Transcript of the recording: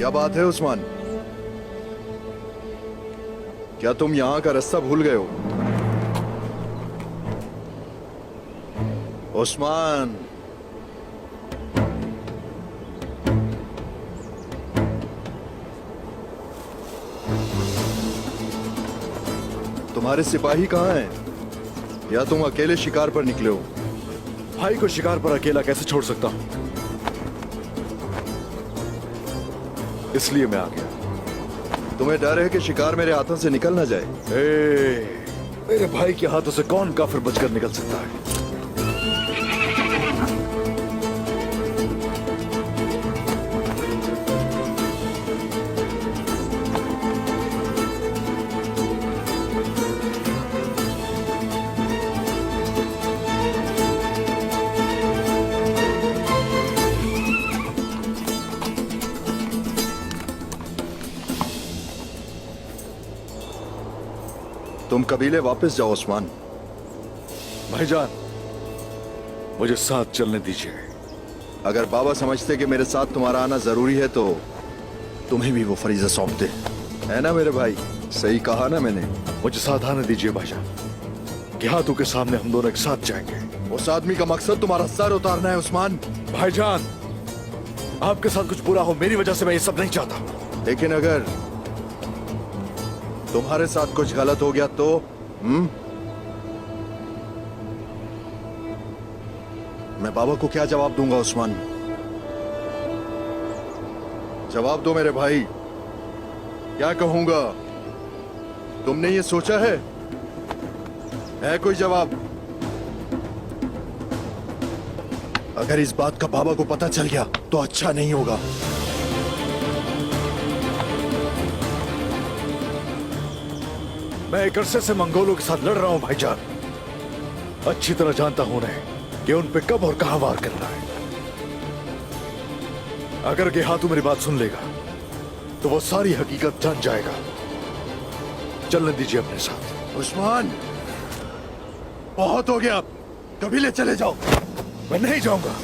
क्या बात है उस्मान? क्या तुम यहां का रास्ता भूल गए हो? उस्मान, तुम्हारे सिपाही कहां हैं? या तुम अकेले शिकार पर निकले हो? भाई को शिकार पर अकेला कैसे छोड़ सकता हूं, इसलिए मैं आ गया। तुम्हें डर है कि शिकार मेरे हाथों से निकल ना जाए? मेरे भाई के हाथों से कौन काफिर बचकर निकल सकता है? तुम कबीले वापस जाओ उस्मान। भाईजान, मुझे साथ चलने दीजिए। अगर बाबा समझते कि मेरे साथ तुम्हारा आना जरूरी है तो तुम्हें भी वो फरीजा सौंप दे, है ना मेरे भाई? सही कहा ना मैंने? मुझे साथ आने दीजिए भाईजान, कि हाथों के सामने हम दोनों एक साथ जाएंगे। उस आदमी का मकसद तुम्हारा सर उतारना है उस्मान। भाईजान, आपके साथ कुछ बुरा हो मेरी वजह से मैं ये सब नहीं चाहता। लेकिन अगर तुम्हारे साथ कुछ गलत हो गया तो मैं बाबा को क्या जवाब दूंगा उस्मान? जवाब दो मेरे भाई, क्या कहूंगा? तुमने ये सोचा है कोई जवाब? अगर इस बात का बाबा को पता चल गया तो अच्छा नहीं होगा। मैं एक अरसे से मंगोलों के साथ लड़ रहा हूं भाईजान। अच्छी तरह जानता हूं उन्हें कि उन पे कब और कहां वार करना है। अगर गेहातू मेरी बात सुन लेगा तो वो सारी हकीकत जान जाएगा। चलने दीजिए अपने साथ। उस्मान, बहुत हो गया, कबीले चले जाओ। मैं नहीं जाऊंगा।